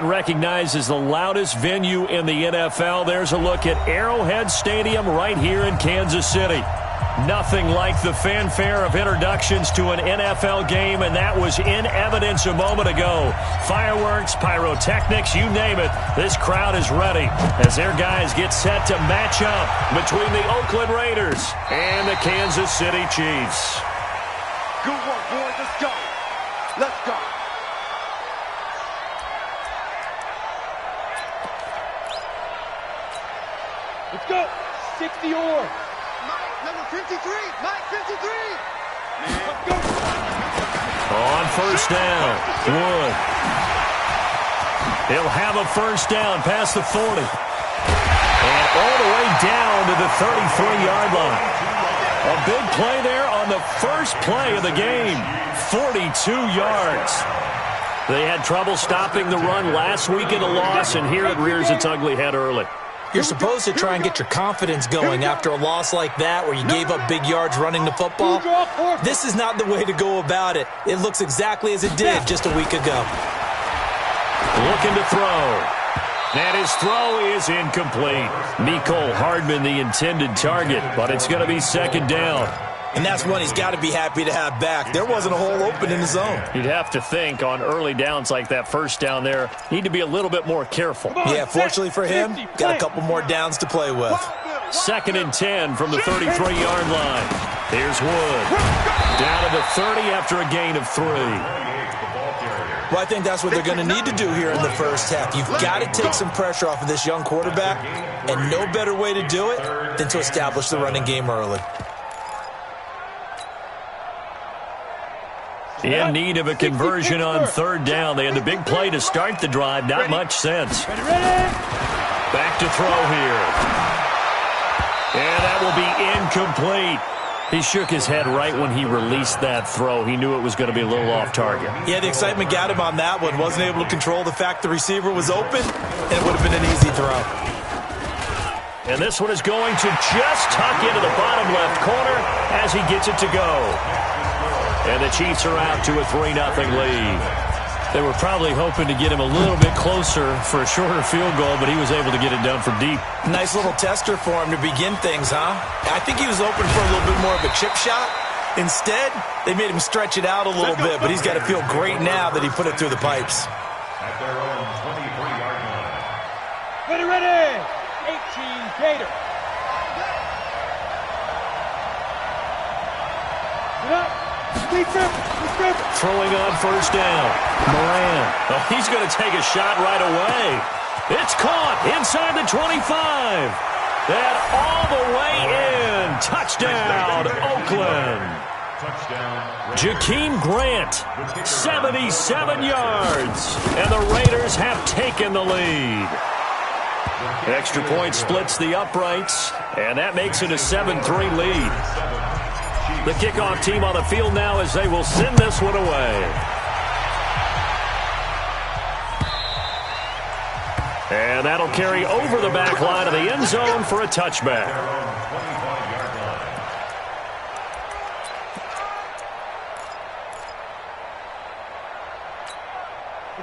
Recognized as the loudest venue in the NFL. There's a look at Arrowhead Stadium right here in Kansas City. Nothing like the fanfare of introductions to an NFL game, and that was in evidence a moment ago. Fireworks, pyrotechnics, you name it. This crowd is ready as their guys get set to match up between the Oakland Raiders and the Kansas City Chiefs. Good work, boys. Let's go. Let's go. Let's go. 60 or. Mike, number 53. Mike, 53. Let's go. On first down, Wood. He'll have a first down past the 40. And all the way down to the 33-yard line. A big play there on the first play of the game. 42 yards. They had trouble stopping the run last week in the loss, and here it rears its ugly head early. You're supposed to try and get your confidence going after a loss like that where you gave up big yards running the football. This is not the way to go about it. It looks exactly as it did just a week ago. Looking to throw. And his throw is incomplete. Mecole Hardman the intended target, but it's going to be second down. And that's one he's got to be happy to have back. There wasn't a hole open in the zone. You'd have to think on early downs like that first down there, need to be a little bit more careful. Yeah, fortunately for him, got a couple more downs to play with. Second and 10 from the 33-yard line. Here's Wood. Down to the 30 after a gain of 3. Well, I think that's what they're going to need to do here in the first half. You've got to take some pressure off of this young quarterback, and no better way to do it than to establish the running game early. In need of a conversion on third down. They had the big play to start the drive. Not much sense. Back to throw here. And that will be incomplete. He shook his head right when he released that throw. He knew it was going to be a little off target. Yeah, the excitement got him on that one. Wasn't able to control the fact the receiver was open, and it would have been an easy throw. And this one is going to just tuck into the bottom left corner as he gets it to go. And the Chiefs are out to a 3-0 lead. They were probably hoping to get him a little bit closer for a shorter field goal, but he was able to get it done from deep. Nice little tester for him to begin things, huh? I think he was open for a little bit more of a chip shot. Instead, they made him stretch it out a little bit, but he's got to feel great now that he put it through the pipes. At their own 23-yard line. Ready. 18 Gator. Get up. Throwing on first down. Moran. Oh, he's going to take a shot right away. It's caught inside the 25. And all the way in. Touchdown, Oakland. Jakeem Grant, 77 yards. And the Raiders have taken the lead. Extra point splits the uprights, and that makes it a 7-3 lead. The kickoff team on the field now as they will send this one away. And that'll carry over the back line of the end zone for a touchback.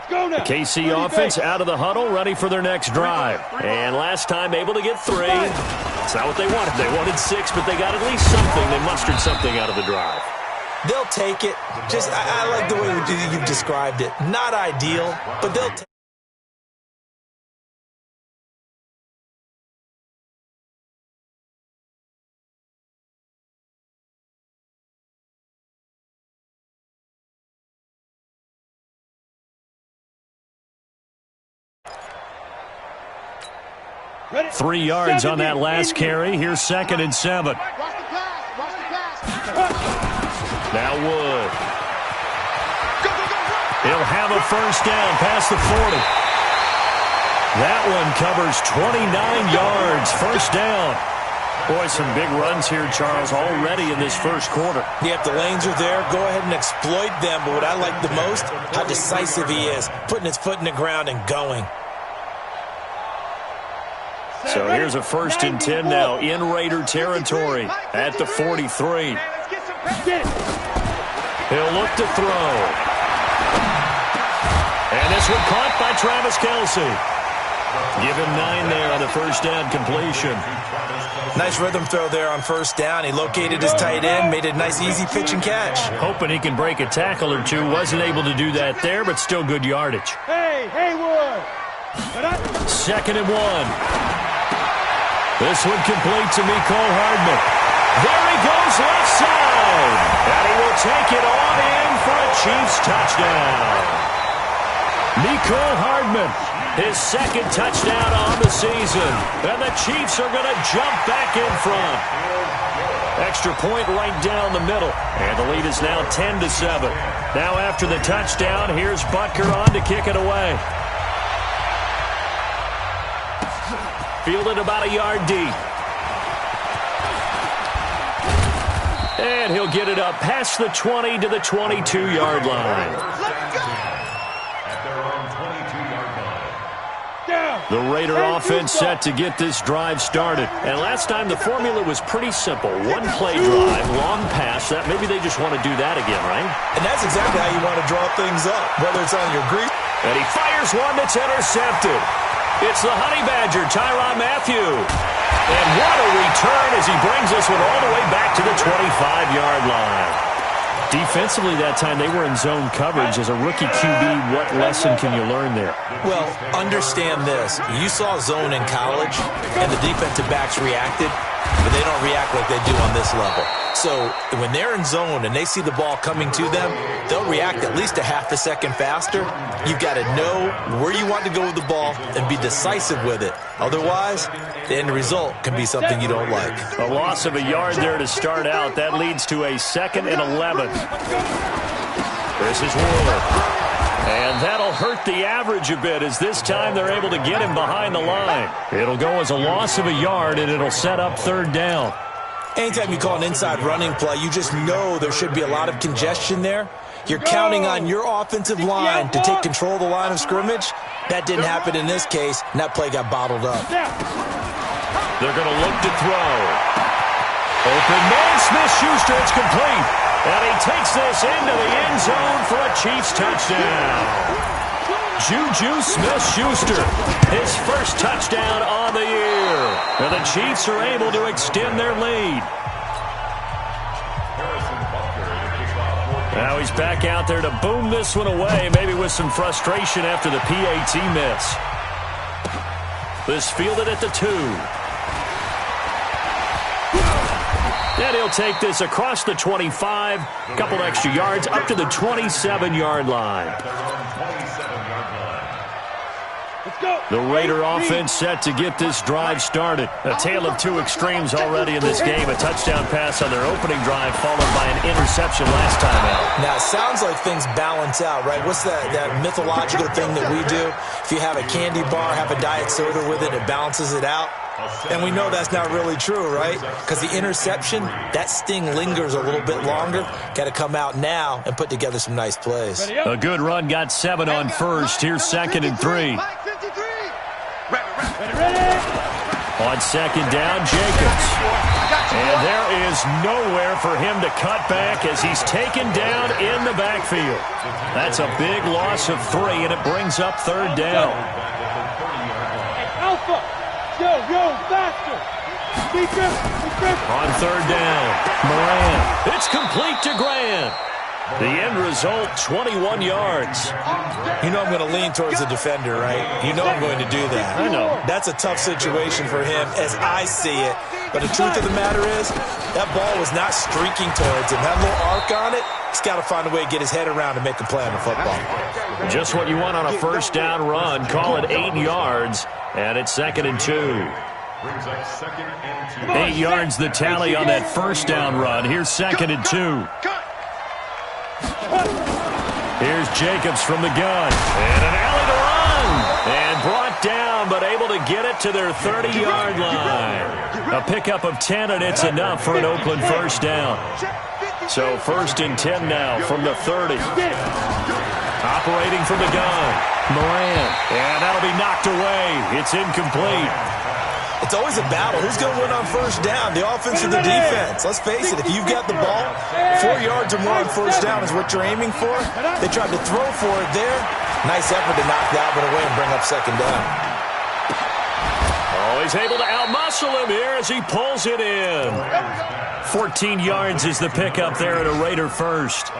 The KC offense out of the huddle, ready for their next drive. And last time able to get 3. It's not what they wanted. They wanted 6, but they got at least something. They mustered something out of the drive. They'll take it. Just, I like the way you've described it. Not ideal, but they'll take it. Ready. 3 yards on that last carry. Here's second and 7. Now Wood. He'll have a first down past the 40. That one covers 29 yards. First down. Boy, some big runs here, Charles, already in this first quarter. Yeah, if the lanes are there, go ahead and exploit them. But what I like the most, how decisive he is, putting his foot in the ground and going. So here's a first and 10 now in Raider territory at the 43. He'll look to throw. And And this one caught by Travis Kelce. Give him 9 there on the first down completion. Nice rhythm throw there on first down. He located his tight end, made a nice easy pitch and catch. Hoping he can break a tackle or two. Wasn't able to do that there, but still good yardage. Hey, Haywood. 2nd and 1. This one complete to Mecole Hardman. There he goes left side. And he will take it on in for a Chiefs touchdown. Mecole Hardman, his 2nd touchdown on the season. And the Chiefs are going to jump back in front. Extra point right down the middle. And the lead is now 10-7. Now after the touchdown, here's Butker on to kick it away. Fielded about a yard deep. And he'll get it up past the 20 to the 22-yard line. The Raider offense set to get this drive started. And last time the formula was pretty simple. One-play drive, long pass. That maybe they just want to do that again, right? And that's exactly how you want to draw things up, whether it's on your Greek. And he fires one that's intercepted. It's the Honey Badger, Tyrann Mathieu. And what a return as he brings us one all the way back to the 25-yard line. Defensively that time, they were in zone coverage. As a rookie QB, what lesson can you learn there? Well, understand this. You saw zone in college, and the defensive backs reacted, but they don't react like they do on this level. So when they're in zone and they see the ball coming to them, they'll react at least a half a second faster. You've got to know where you want to go with the ball and be decisive with it. Otherwise, the end result can be something you don't like. A loss of a yard there to start out. That leads to a 2nd and 11. This is Wood. And that'll hurt the average a bit as this time they're able to get him behind the line. It'll go as a loss of a yard, and it'll set up 3rd down. Anytime you call an inside running play, you just know there should be a lot of congestion there. You're counting on your offensive line to take control of the line of scrimmage. That didn't happen in this case, and that play got bottled up. They're going to look to throw. Open man, Smith-Schuster, it's complete. And he takes this into the end zone for a Chiefs touchdown. Juju Smith-Schuster, his first touchdown on the year. And the Chiefs are able to extend their lead. Now he's back out there to boom this one away, maybe with some frustration after the PAT miss. This fielded at the 2. And he'll take this across the 25, couple extra yards, up to the 27-yard line. The Raider offense set to get this drive started. A tale of two extremes already in this game. A touchdown pass on their opening drive, followed by an interception last time out. Now, it sounds like things balance out, right? What's that mythological thing that we do? If you have a candy bar, have a diet soda with it, it balances it out. And we know that's not really true, right? Because the interception, that sting lingers a little bit longer. Got to come out now and put together some nice plays. A good run, got 7 on first. Here's 2nd and 3. On 2nd down, Jacobs. And there is nowhere for him to cut back as he's taken down in the backfield. That's a big loss of 3, and it brings up 3rd down. Alpha! Yo, faster! On 3rd down, Moran. It's complete to Grant. The end result, 21 yards. You know I'm going to lean towards the defender, right? You know I'm going to do that. I know. That's a tough situation for him as I see it. But the truth of the matter is, that ball was not streaking towards him. That little arc on it, he's got to find a way to get his head around and make a play on the football. Just what you want on a first down run. Call it 8 yards, and it's 2nd and 2. 8 yards the tally on that first down run. Here's 2nd and 2. Here's Jacobs from the gun. And an alley to run. And brought down, but able to get it to their 30-yard line. A pickup of 10, and it's enough for an Oakland first down. So 1st and 10 now from the 30. Operating from the gun, Moran. And that'll be knocked away. It's incomplete. It's always a battle. Who's going to win on first down, the offense or the defense? Let's face it, if you've got the ball, 4 yards or more on first down is what you're aiming for. They tried to throw for it there. Nice effort to knock that one away and bring up second down. Oh, he's able to outmuscle him here as he pulls it in. 14 yards is the pickup there at a Raider first.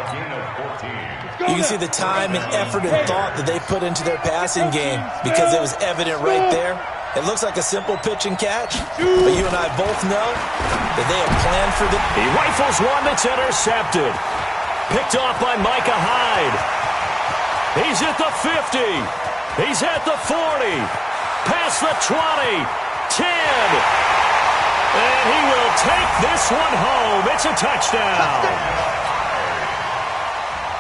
You can see the time and effort and thought that they put into their passing game because it was evident right there. It looks like a simple pitch and catch, but you and I both know that they have planned for the... He rifles one that's intercepted. Picked off by Micah Hyde. He's at the 50. He's at the 40. Past the 20. 10. And he will take this one home. It's a touchdown.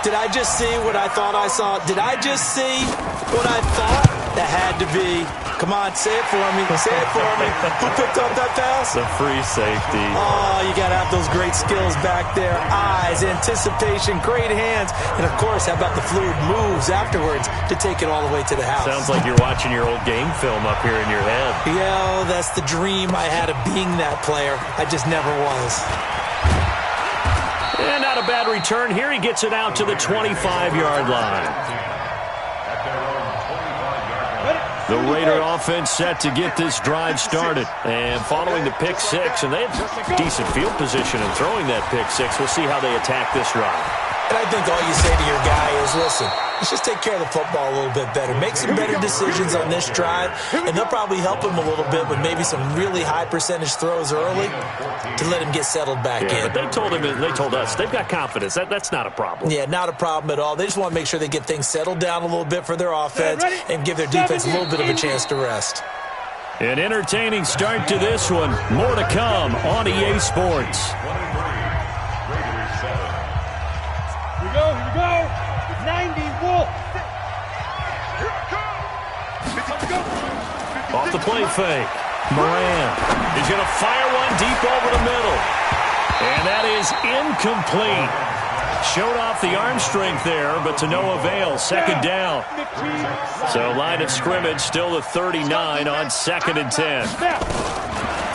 Did I just see what I thought I saw? Did I just see what I thought? That had to be. Come on, say it for me. Say it for me. Who picked up that pass? The free safety. Oh, you got to have those great skills back there. Eyes, anticipation, great hands. And, of course, how about the fluid moves afterwards to take it all the way to the house? Sounds like you're watching your old game film up here in your head. Yeah, that's the dream I had of being that player. I just never was. And not a bad return here. He gets it out to the 25-yard line. The Raider offense set to get this drive started. And following the pick six, and they have decent field position in throwing that pick six. We'll see how they attack this drive. And I think all you say to your guy is, listen, let's just take care of the football a little bit better. Make some better decisions on this drive, and they'll probably help him a little bit with maybe some really high percentage throws early to let him get settled back in. But they told us, they've got confidence. That's not a problem. Yeah, not a problem at all. They just want to make sure they get things settled down a little bit for their offense and give their defense a little bit of a chance to rest. An entertaining start to this one. More to come on EA Sports. Here we go. 90 Wolf. Off the play fake. Moran is going to fire one deep over the middle. And that is incomplete. Showed off the arm strength there, but to no avail. Second down. So line of scrimmage still the 39 on 2nd and 10.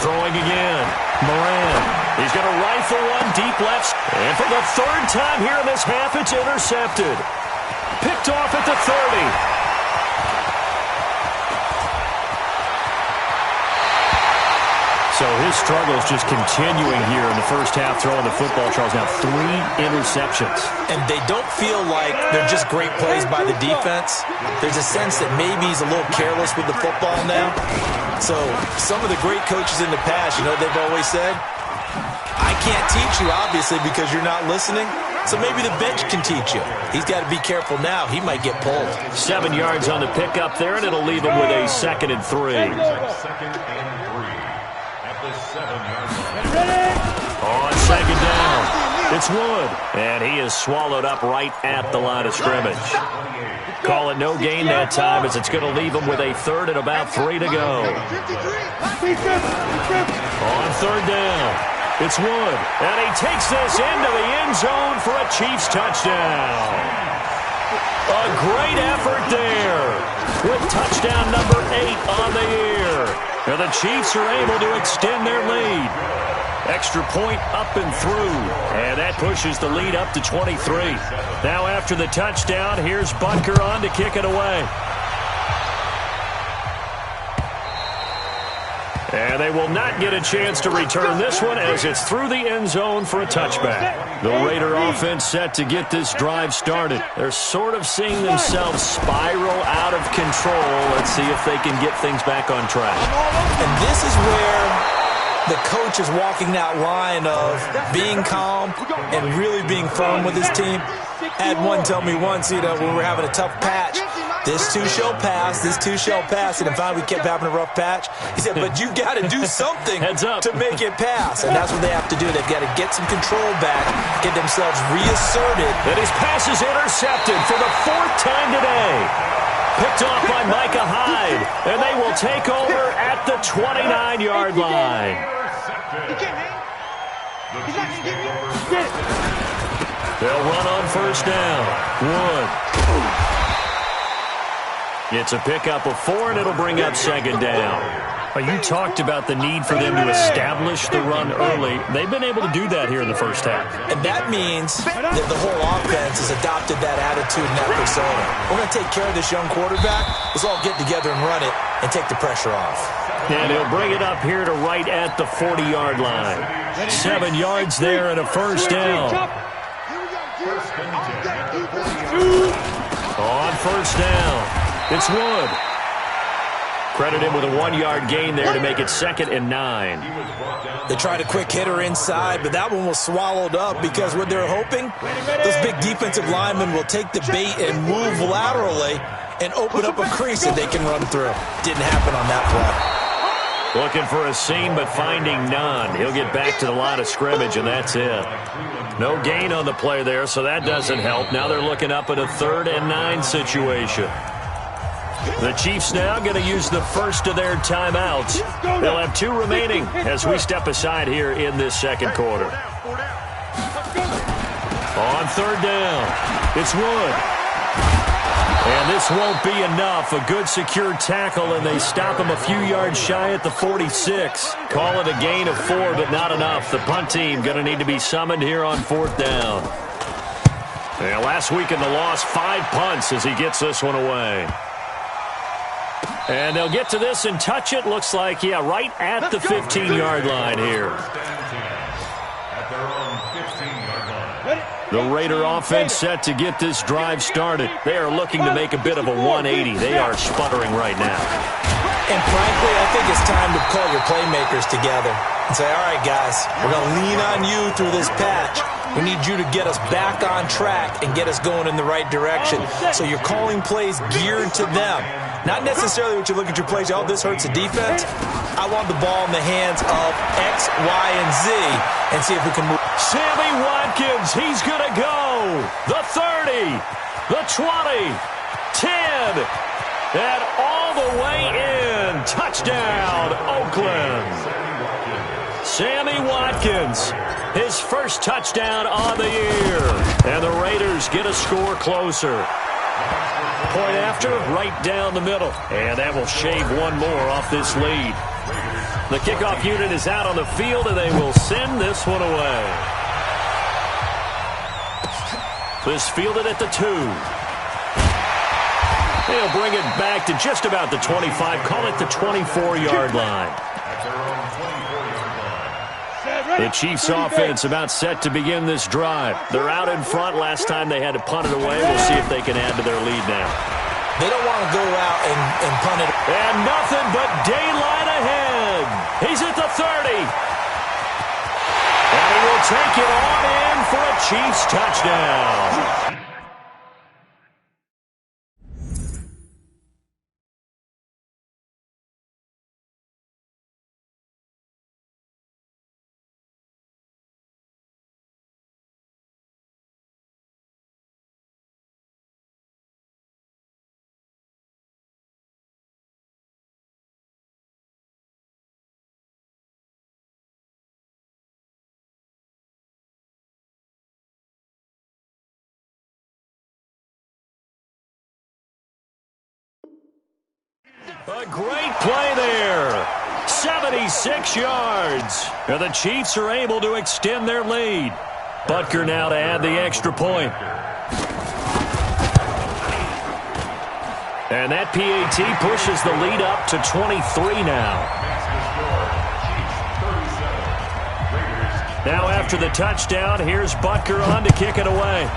Throwing again. Moran. He's going to rifle one deep left. And for the 3rd time here in this half, it's intercepted. Picked off at the 30. So his struggle is just continuing here in the first half, throwing the football. Charles, now 3 interceptions. And they don't feel like they're just great plays by the defense. There's a sense that maybe he's a little careless with the football now. So some of the great coaches in the past, you know what they've always said? I can't teach you, obviously, because you're not listening. So maybe the bench can teach you. He's got to be careful now. He might get pulled. 7 yards on the pickup there, and it'll leave him with a 2nd and 3. On 2nd down, it's Wood. And he is swallowed up right at the line of scrimmage. Call it no gain that time, as it's going to leave him with a 3rd and about 3 to go. On 3rd down, it's Wood. And he takes this into the end zone for a Chiefs touchdown. A great effort there with touchdown number 8 on the year. And the Chiefs are able to extend their lead. Extra point up and through. And that pushes the lead up to 23. Now after the touchdown, here's Butker on to kick it away. And they will not get a chance to return this one as it's through the end zone for a touchback. The Raider offense set to get this drive started. They're sort of seeing themselves spiral out of control. Let's see if they can get things back on track. And this is where the coach is walking that line of being calm and really being firm with his team. I had one tell me once, when we were having a tough patch, this too shall pass, this too shall pass. And finally we kept having a rough patch. He said, but you got to do something to make it pass. And that's what they have to do. They've got to get some control back, get themselves reasserted. And his pass is intercepted for the 4th time today. Picked off by Micah Hyde. And they will take over at the 29-yard line. They'll run on first down. Wood. It's a pickup of 4, and it'll bring up 2nd down. Well, you talked about the need for them to establish the run early. They've been able to do that here in the first half. And that means that the whole offense has adopted that attitude and that persona. We're going to take care of this young quarterback. Let's all get together and run it and take the pressure off. And he'll bring it up here to right at the 40-yard line. 7 yards there and a first down. On first down, it's Wood. Credit him with a 1-yard gain there to make it 2nd and 9. They tried a quick hitter inside, but that one was swallowed up because what they're hoping, those big defensive linemen will take the bait and move laterally and open up a crease that they can run through. Didn't happen on that play. Looking for a seam, but finding none. He'll get back to the line of scrimmage, and that's it. No gain on the play there, so that doesn't help. Now they're looking up at a 3rd and 9 situation. The Chiefs now going to use the first of their timeouts. They'll have 2 remaining as we step aside here in this second quarter. On 3rd down, it's Wood. And this won't be enough. A good secure tackle, and they stop him a few yards shy at the 46. Call it a gain of 4, but not enough. The punt team going to need to be summoned here on 4th down. And last week in the loss, 5 punts as he gets this one away. And they'll get to this and touch it. Looks like, yeah, right at the 15-yard line here. The Raider offense set to get this drive started. They are looking to make a bit of a 180. They are sputtering right now. And frankly, I think it's time to call your playmakers together and say, all right, guys, we're going to lean on you through this patch. We need you to get us back on track and get us going in the right direction. So you're calling plays geared to them. Not necessarily what you look at your plays, oh, this hurts the defense. I want the ball in the hands of X, Y, and Z and see if we can move. Sammy Watkins, he's going to go. The 30, the 20, 10, and all the way in. Touchdown, Oakland. Sammy Watkins, his first touchdown on the year. And the Raiders get a score closer. Point after, right down the middle. And that will shave one more off this lead. The kickoff unit is out on the field, and they will send this one away. This fielded at the 2. They'll bring it back to just about the 25. Call it the 24-yard line. The Chiefs offense about set to begin this drive. They're out in front. Last time they had to punt it away. We'll see if they can add to their lead now. They don't want to go out and punt it. And nothing but daylight ahead. He's at the 30. And he will take it on in for a Chiefs touchdown. A great play there. 76 yards. And the Chiefs are able to extend their lead. Butker now to add the extra point. And that PAT pushes the lead up to 23 now. Now after the touchdown, here's Butker on to kick it away.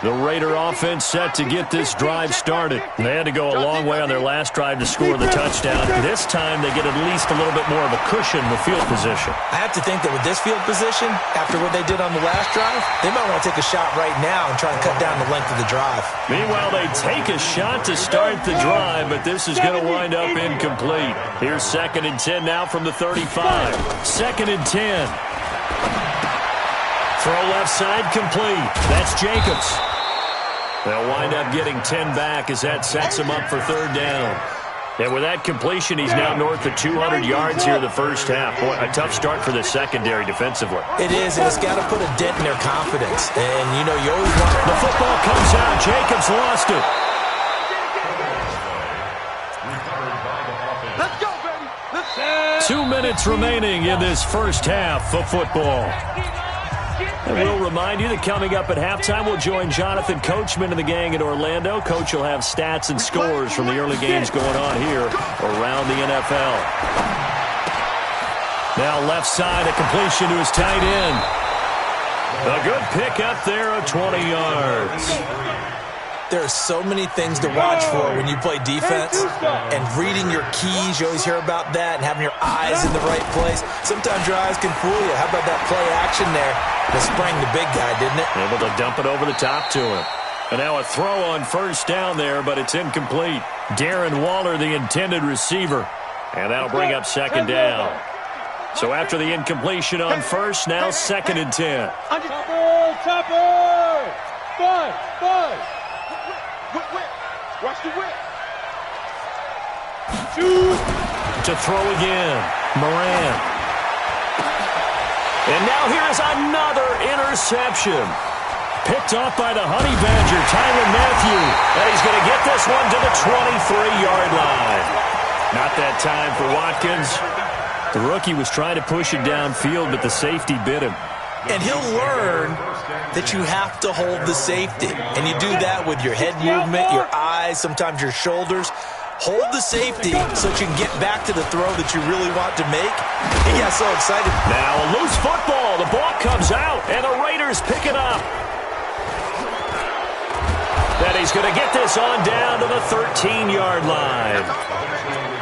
The Raider offense set to get this drive started. They had to go a long way on their last drive to score the touchdown. This time they get at least a little bit more of a cushion with field position. I have to think that with this field position, after what they did on the last drive, they might want to take a shot right now and try and cut down the length of the drive. Meanwhile, they take a shot to start the drive, but this is going to wind up incomplete. Here's 2nd and 10 now from the 35. 2nd and 10. Throw left side complete. That's Jacobs. They'll wind up getting 10 back as that sets them up for 3rd down. And with that completion, he's now north of 200 yards here in the first half. Boy, a tough start for the secondary defensively. It is, and it's got to put a dent in their confidence. And, you know, you always want... The football comes out. Jacobs lost it. Let's go, baby. 2 minutes remaining in this first half of football. And we'll remind you that coming up at halftime, we'll join Jonathan Coachman and the gang in Orlando. Coach will have stats and scores from the early games going on here around the NFL. Now left side, a completion to his tight end. A good pick up there of 20 yards. There are so many things to watch for when you play defense, and reading your keys, you always hear about that, and having your eyes in the right place. Sometimes your eyes can fool you. How about that play action there? That sprang the big guy, didn't it? Able to dump it over the top to him. And now a throw on first down there, but it's incomplete. Darren Waller, the intended receiver. And that'll bring up second down. So after the incompletion on first, now 2nd and 10. Topper! Five! Whip. Watch the whip. Shoot. To throw again. Moran. And now here's another interception. Picked off by the Honey Badger, Tyrann Mathieu. And he's going to get this one to the 23-yard line. Not that time for Watkins. The rookie was trying to push it downfield, but the safety bit him. And he'll learn that you have to hold the safety. And you do that with your head movement, your eyes, sometimes your shoulders. Hold the safety so that you can get back to the throw that you really want to make. He got so excited. Now a loose football. The ball comes out, and the Raiders pick it up. And he's going to get this on down to the 13-yard line.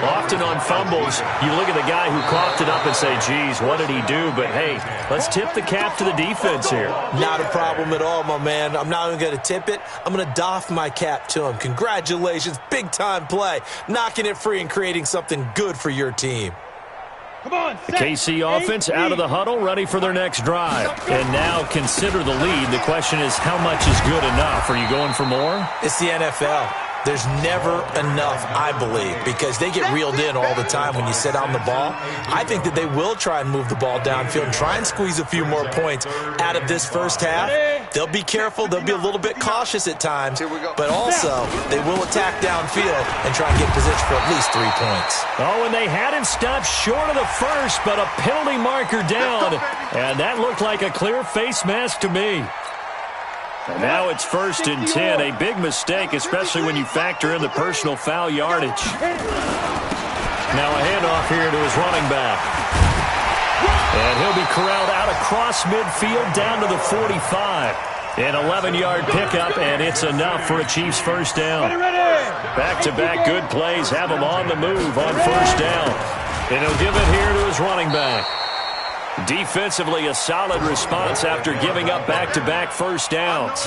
Often on fumbles, you look at the guy who coughed it up and say, geez, what did he do? But, hey, let's tip the cap to the defense here. Not a problem at all, my man. I'm not even going to tip it. I'm going to doff my cap to him. Congratulations. Big-time play. Knocking it free and creating something good for your team. Come on, the KC offense out of the huddle, ready for their next drive. And now consider the lead. The question is, how much is good enough? Are you going for more? It's the NFL. There's never enough, I believe, because they get reeled in all the time when you sit on the ball. I think that they will try and move the ball downfield and try and squeeze a few more points out of this first half. They'll be careful. They'll be a little bit cautious at times, but also they will attack downfield and try and get position for at least 3 points. Oh, and they had him stopped short of the first, but a penalty marker down, and that looked like a clear face mask to me. And now it's 1st and 10, a big mistake, especially when you factor in the personal foul yardage. Now a handoff here to his running back. And he'll be corralled out across midfield down to the 45. An 11-yard pickup, and it's enough for a Chiefs first down. Back-to-back good plays have him on the move on first down. And he'll give it here to his running back. Defensively, a solid response after giving up back-to-back first downs.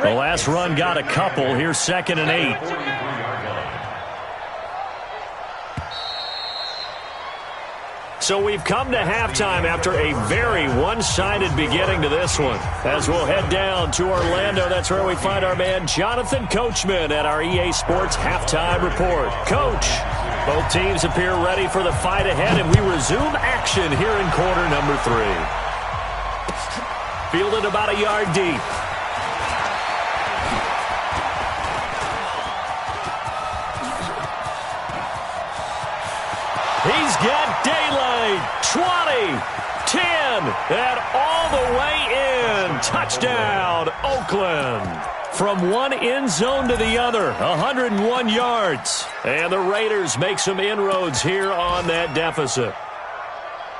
The last run got a couple. Here's 2nd and 8. So we've come to halftime after a very one-sided beginning to this one. As we'll head down to Orlando, that's where we find our man Jonathan Coachman at our EA Sports Halftime Report. Coach, both teams appear ready for the fight ahead, and we resume action here in quarter number 3. Fielded about a yard deep. He's got daylight. 20, 10, and all the way in. Touchdown, Oakland. From one end zone to the other, 101 yards. And the Raiders make some inroads here on that deficit.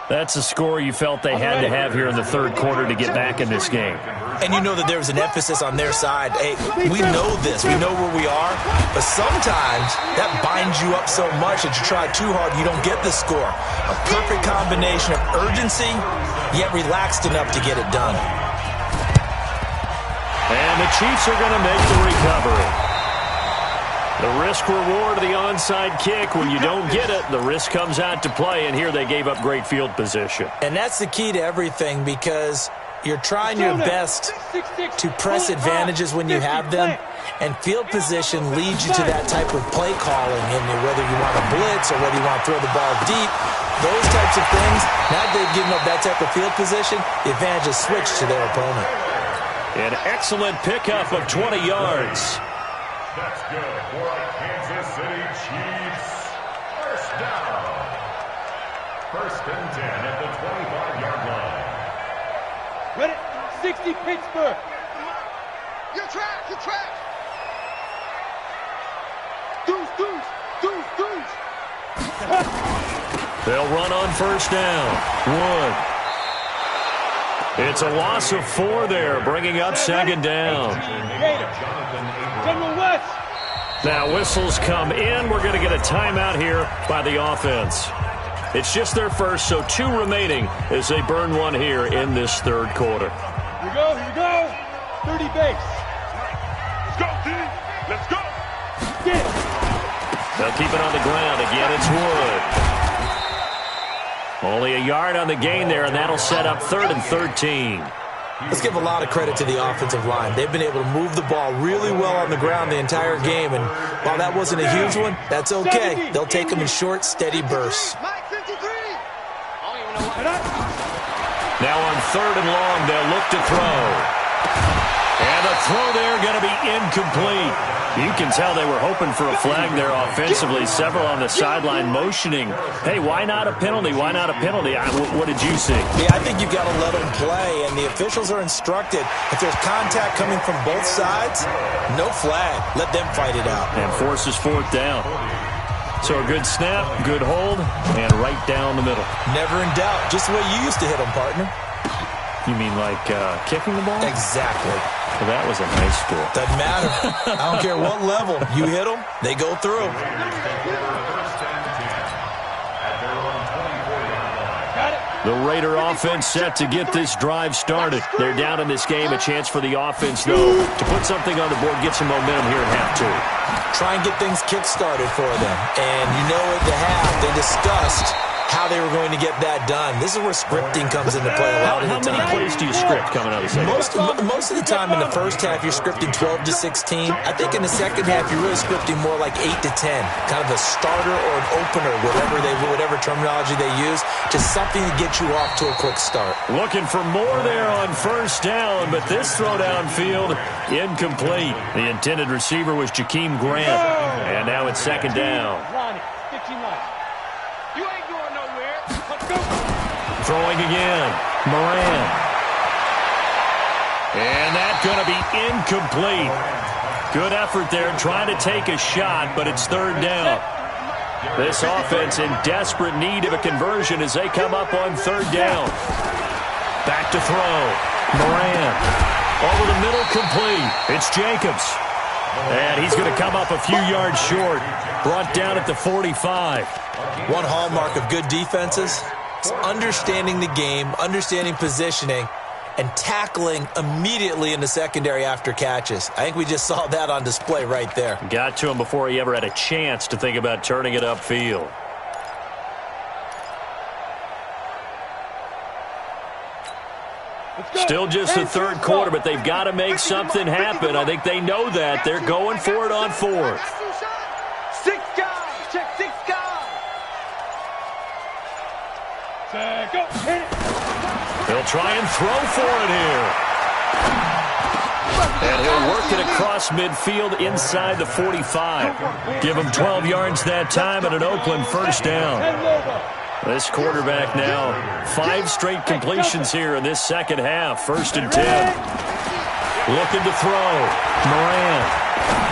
That's a score you felt they had to have here in the third quarter to get back in this game. And you know that there was an emphasis on their side. Hey, we know this. We know where we are. But sometimes that binds you up so much that you try too hard, you don't get the score. A perfect combination of urgency, yet relaxed enough to get it done. And the Chiefs are going to make the recovery. The risk-reward of the onside kick, when you don't get it, the risk comes out to play, and here they gave up great field position. And that's the key to everything, because You're trying your best to press advantages when you have them, and field position leads you to that type of play calling, and whether you want to blitz or whether you want to throw the ball deep, those types of things, now that they've given up that type of field position, the advantage is switched to their opponent. An excellent pickup of 20 yards. That's good for a Kansas City Chiefs. First down. First and 10 at the 25-yard line. Ready? 60 Pittsburgh. Your track, your track. Deuce, deuce, deuce, deuce. They'll run on first down. Wood. It's a loss of 4 there, bringing up second down. General West. Now whistles come in. We're going to get a timeout here by the offense. It's just their first, so 2 remaining as they burn one here in this third quarter. Here we go, here we go. 30 base. Let's go, D. Let's go. Get it. They'll keep it on the ground. Again, it's Wood. Only a yard on the gain there, and that'll set up 3rd and 13. Let's give a lot of credit to the offensive line. They've been able to move the ball really well on the ground the entire game, and while that wasn't a huge one, that's okay. They'll take them in short, steady bursts. Mike 53. Now on 3rd and long, they'll look to throw. And the throw there going to be incomplete. You can tell they were hoping for a flag there offensively. Several on the sideline motioning. Hey, why not a penalty? Why not a penalty? What did you see? Yeah, I think you've got to let them play, and the officials are instructed. If there's contact coming from both sides, no flag. Let them fight it out. And forces 4th down. So a good snap, good hold, and right down the middle. Never in doubt. Just the way you used to hit them, partner. You mean like kicking the ball? Exactly. Well, that was in high school. Doesn't matter. I don't care what level. You hit them, they go through. The Raider offense set to get this drive started. They're down in this game. A chance for the offense, though, to put something on the board, get some momentum here at half 2. Try and get things kick-started for them. And you know at the half, they discussed how they were going to get that done. This is where scripting comes into play a lot of the time. How many plays do you script coming out of the second half? Most of the time in the first half, you're scripting 12 to 16. I think in the second half, you're really scripting more like 8 to 10. Kind of a starter or an opener, whatever terminology they use. Just something to get you off to a quick start. Looking for more there on first down, but this throw downfield, incomplete. The intended receiver was Jakeem Grant. And now it's second down. Ronnie, 15 lights. You ain't going nowhere. Let's go. Throwing again. Moran. And that's going to be incomplete. Good effort there trying to take a shot, but it's 3rd down. This offense in desperate need of a conversion as they come up on 3rd down. Back to throw. Moran. Over the middle, complete. It's Jacobs. And he's going to come up a few yards short. Brought down at the 45. One hallmark of good defenses is understanding the game, understanding positioning, and tackling immediately in the secondary after catches. I think we just saw that on display right there. Got to him before he ever had a chance to think about turning it upfield. Still just the third quarter, but they've got to make something happen. I think they know that. They're going for it on 4th. 6 guys. Check 6 guys. Go. Hit it. They'll try and throw for it here. And he'll work it across midfield inside the 45. Give him 12 yards that time and an Oakland first down. This quarterback now, 5 straight completions here in this second half. 1st and 10. Looking to throw. Moran.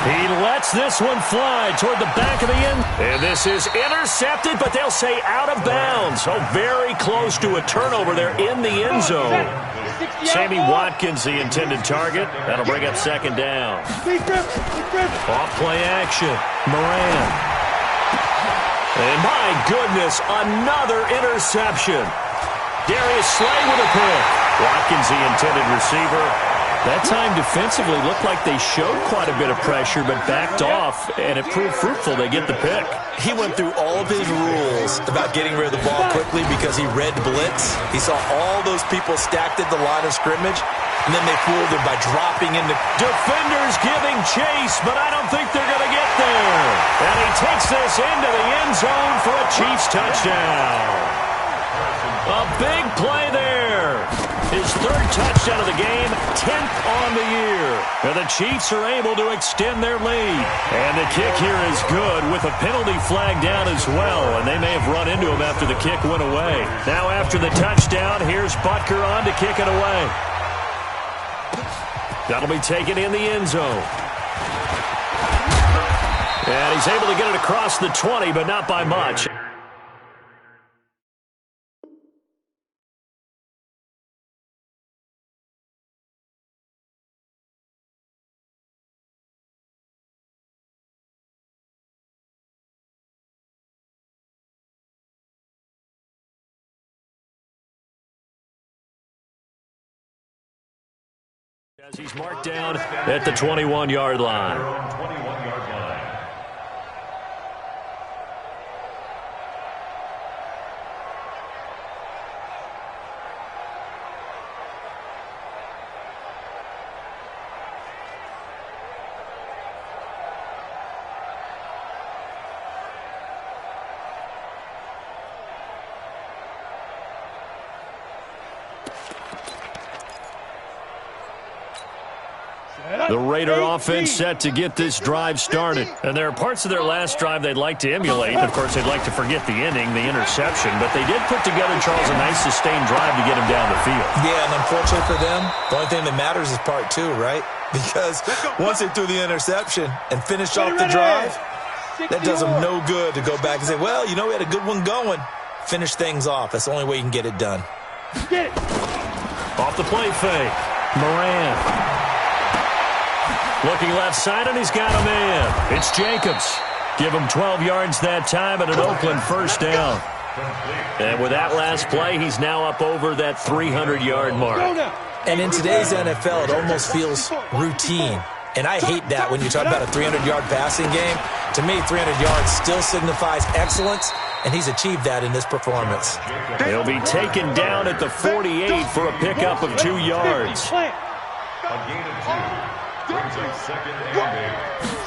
He lets this one fly toward the back of the end. And this is intercepted, but they'll say out of bounds. So very close to a turnover there in the end zone. Sammy Watkins, the intended target. That'll bring up second down. Off play action. Moran. And my goodness, another interception. Darius Slay with a pick. Watkins, the intended receiver. That time defensively looked like they showed quite a bit of pressure but backed off, and it proved fruitful. They get the pick. He went through all of his rules about getting rid of the ball quickly because he read blitz. He saw all those people stacked at the line of scrimmage, and then they fooled him by dropping in the... Defenders giving chase, but I don't think they're going to get there. And he takes this into the end zone for a Chiefs touchdown. A big play there. His third touchdown of the game, 10th on the year. And the Chiefs are able to extend their lead. And the kick here is good with a penalty flag down as well. And they may have run into him after the kick went away. Now after the touchdown, here's Butker on to kick it away. That'll be taken in the end zone. And he's able to get it across the 20, but not by much. As he's marked down at the 21-yard line. 21-yard line. The Raider offense set to get this drive started. And there are parts of their last drive they'd like to emulate. Of course, they'd like to forget the ending, the interception. But they did put together, Charles, a nice sustained drive to get him down the field. Yeah, and unfortunately for them, the only thing that matters is part two, right? Because once they threw the interception and finished off the drive, that does them no good to go back and say, well, you know, we had a good one going. Finish things off. That's the only way you can get it done. Get it. Off the play fake. Moran. Looking left side, and he's got him in. It's Jacobs. Give him 12 yards that time and an Oakland first down. And with that last play, he's now up over that 300-yard mark. And in today's NFL, it almost feels routine. And I hate that when you talk about a 300-yard passing game. To me, 300 yards still signifies excellence, and he's achieved that in this performance. He'll be taken down at the 48 for a pickup of 2 yards. A gain of 2. Brings up second and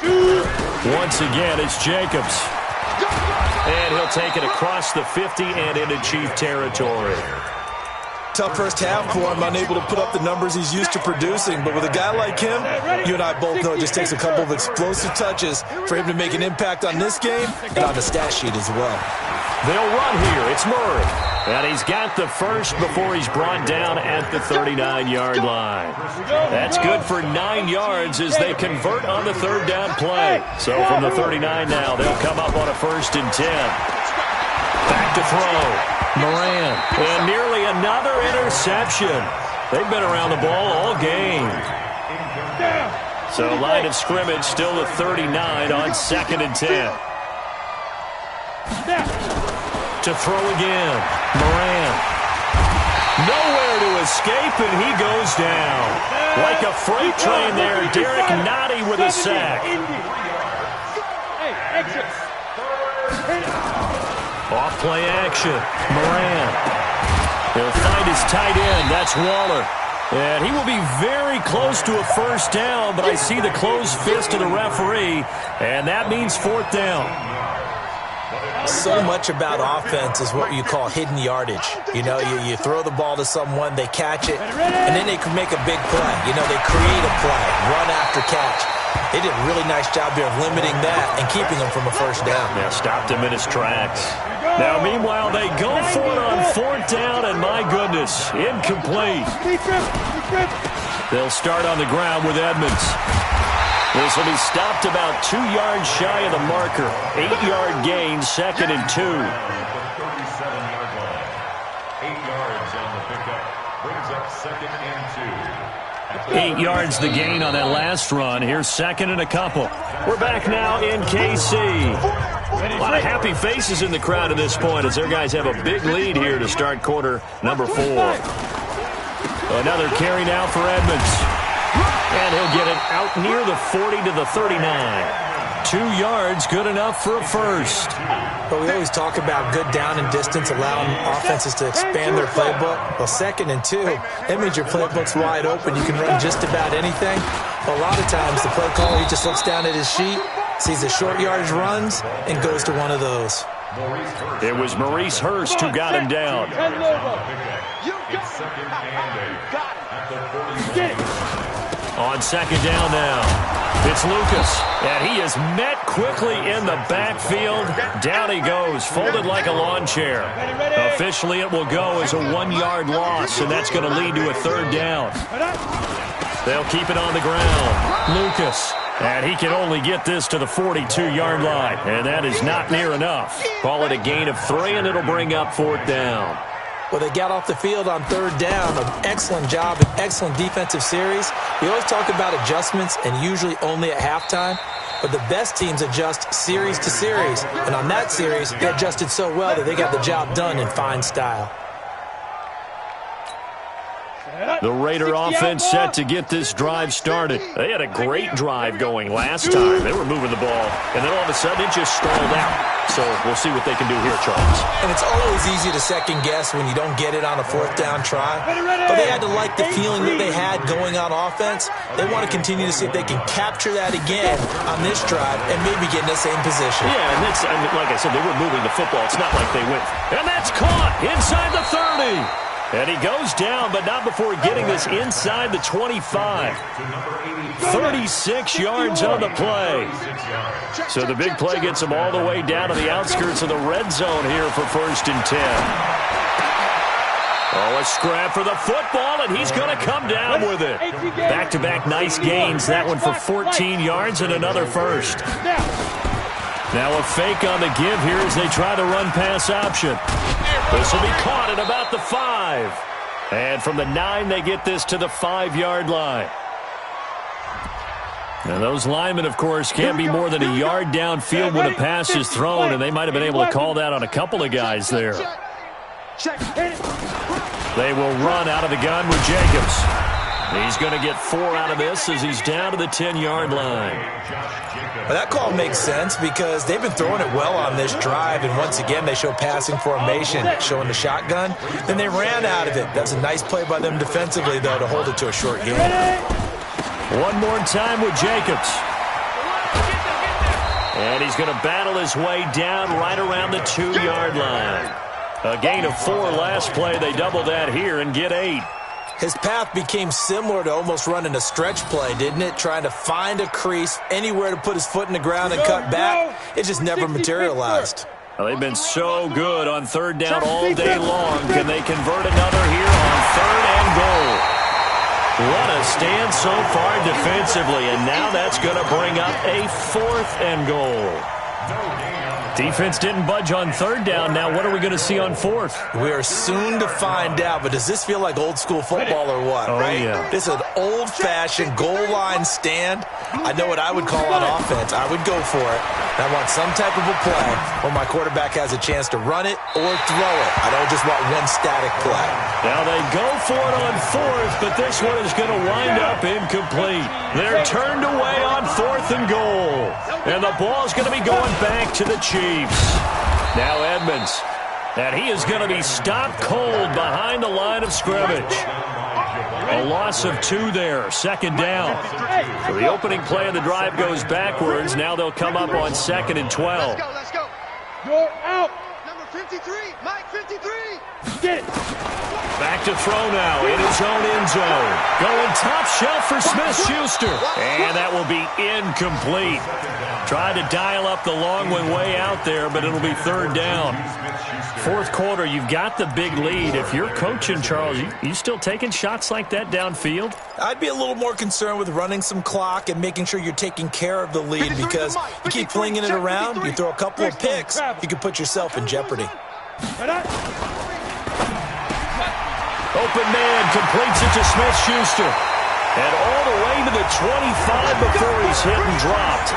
8. Once again, it's Jacobs. And he'll take it across the 50 and into Chief territory. Tough first half for him, unable to put up the numbers he's used to producing. But with a guy like him, you and I both know it just takes a couple of explosive touches for him to make an impact on this game and on the stat sheet as well. They'll run here. It's Murray. And he's got the first before he's brought down at the 39-yard line. That's good for 9 yards as they convert on the third down play. So from the 39 now, they'll come up on a 1st and 10. Back to throw. Moran. And nearly another interception. They've been around the ball all game. So line of scrimmage still the 39 on 2nd and 10. To throw again. Moran. Nowhere to escape, and he goes down. Like a freight train there, Derek Nottie with a sack. Off play action. Moran. He'll find his tight end. That's Waller. And he will be very close to a first down, but I see the closed fist of the referee, and that means 4th down. So much about offense is what you call hidden yardage. You know, you throw the ball to someone, they catch it, and then they can make a big play. You know, they create a play, run after catch. They did a really nice job there of limiting that and keeping him from a first down. Yeah, stopped him in his tracks. Now, meanwhile, they go for it on 4th down, and my goodness, incomplete. They'll start on the ground with Edmonds. This will be stopped about 2 yards shy of the marker. 8-yard gain, 2nd and 2. 37-yard line. 8 yards on the pickup. Brings up 2nd and 2. 8 yards the gain on that last run. Here's 2nd and a couple. We're back now in KC. A lot of happy faces in the crowd at this point as their guys have a big lead here to start quarter number 4. Another carry now for Edmonds. And he'll get it out near the 40 to the 39. 2 yards, good enough for a first. But we always talk about good down and distance, allowing offenses to expand their playbook. Well, 2nd and 2, that means your playbook's wide open. You can run just about anything. A lot of times, the play caller, he just looks down at his sheet, sees the short yardage runs, and goes to one of those. It was Maurice Hurst who got him down. On 2nd down now. It's Lucas, and he is met quickly in the backfield. Down he goes, folded like a lawn chair. Officially, it will go as a 1-yard loss, and that's going to lead to a 3rd down. They'll keep it on the ground. Lucas, and he can only get this to the 42-yard line, and that is not near enough. Call it a gain of 3, and it'll bring up 4th down. Well, they got off the field on 3rd down. An excellent job, an excellent defensive series. We always talk about adjustments and usually only at halftime. But the best teams adjust series to series. And on that series, they adjusted so well that they got the job done in fine style. The Raider offense set to get this drive started. They had a great drive going last time. They were moving the ball, and then all of a sudden it just stalled out. So we'll see what they can do here, Charles. And it's always easy to second guess when you don't get it on a 4th down try. But they had to like the feeling that they had going on offense. They want to continue to see if they can capture that again on this drive and maybe get in the same position. Yeah, and that's, like I said, they were moving the football. It's not like they went. And that's caught inside the 30. And he goes down, but not before getting this inside the 25. 36 yards on the play. So the big play gets him all the way down to the outskirts of the red zone here for 1st and 10. Oh, a scrap for the football, and he's going to come down with it. Back-to-back nice gains. That one for 14 yards and another first. Now a fake on the give here as they try the run-pass option. This will be caught at about the 5. And from the 9, they get this to the 5-yard line. And those linemen, of course, can't be more than a yard downfield when a pass is thrown, and they might have been able to call that on a couple of guys there. They will run out of the gun with Jacobs. He's going to get 4 out of this as he's down to the 10-yard line. Well, that call makes sense because they've been throwing it well on this drive, and once again they show passing formation, showing the shotgun. Then they ran out of it. That's a nice play by them defensively, though, to hold it to a short gain. One more time with Jacobs. And he's going to battle his way down right around the 2-yard line. A gain of 4 last play. They double that here and get 8. His path became similar to almost running a stretch play, didn't it? Trying to find a crease, anywhere to put his foot in the ground and cut back. It just never materialized. Well, they've been so good on 3rd down all day long. Can they convert another here on 3rd and goal? What a stand so far defensively, and now that's going to bring up a 4th and goal. Defense didn't budge on 3rd down. Now what are we going to see on 4th? We are soon to find out, but does this feel like old school football or what, right? Yeah. This is an old-fashioned goal line stand. I know what I would call on offense. I would go for it. I want some type of a play where my quarterback has a chance to run it or throw it. I don't just want one static play. Now they go for it on 4th, but this one is going to wind up incomplete. They're turned away on 4th and goal. And the ball's going to be going back to the Chiefs. Now Edmonds. And he is going to be stopped cold behind the line of scrimmage. A loss of 2 there. 2nd down. So the opening play of the drive goes backwards. Now they'll come up on 2nd and 12. Let's go. You're out. Number 53, Mike 53. Get it. Back to throw now in his own end zone. Going top shelf for Smith-Schuster. And that will be incomplete. Tried to dial up the long one way out there, but it'll be 3rd down. 4th quarter, you've got the big lead. If you're coaching, Charles, you still taking shots like that downfield? I'd be a little more concerned with running some clock and making sure you're taking care of the lead, because you keep flinging it around, you throw a couple of picks, you can put yourself in jeopardy. Open man completes it to Smith-Schuster. And all the way to the 25 before he's hit and dropped.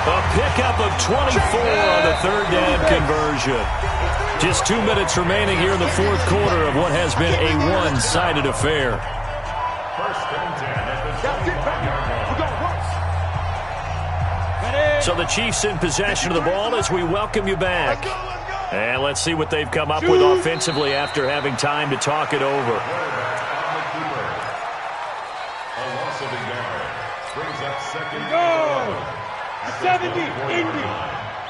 A pickup of 24 on the 3rd down conversion. Just 2 minutes remaining here in the 4th quarter of what has been a one-sided affair. First and 10 at the 25-yard line. So the Chiefs in possession of the ball as we welcome you back. And let's see what they've come up with offensively after having time to talk it over. Quarterback on the keeper. A loss of a yard. Brings up second. Go! 70, Indy.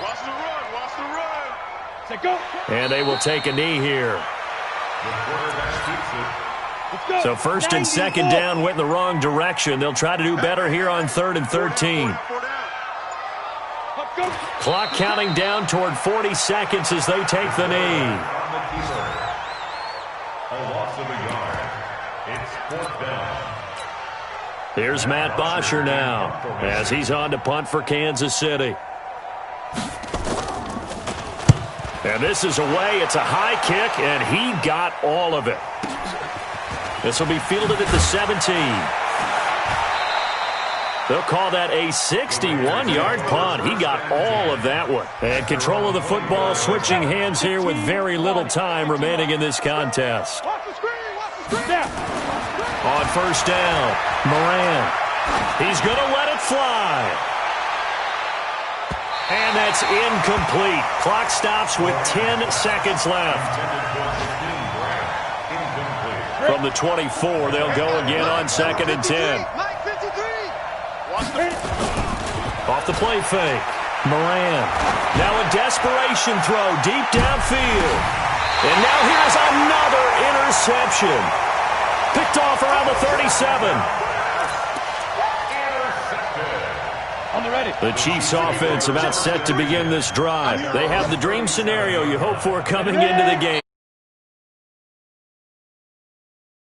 Watch the run, watch the run. Say go. And they will take a knee here. The quarterback keeps it. Let's go. So first and second down went in the wrong direction. They'll try to do better here on 3rd and 13. Go. Clock counting down toward 40 seconds as they take the knee. On the keeper. A loss of a yard. It's 4th down. Here's Matt Bosher now as he's on to punt for Kansas City. And this is away. It's a high kick, and he got all of it. This will be fielded at the 17. They'll call that a 61-yard punt. He got all of that one. And control of the football switching hands here with very little time remaining in this contest. Watch the screen, watch the screen. On first down, Moran. He's going to let it fly. And that's incomplete. Clock stops with 10 seconds left. From the 24, they'll go again on 2nd and 10. Mike 53. Off the play fake. Moran. Now a desperation throw deep downfield. And now here's another interception. Picked off around the 37. On the ready. The Chiefs offense about set to begin this drive. They have the dream scenario you hope for coming into the game.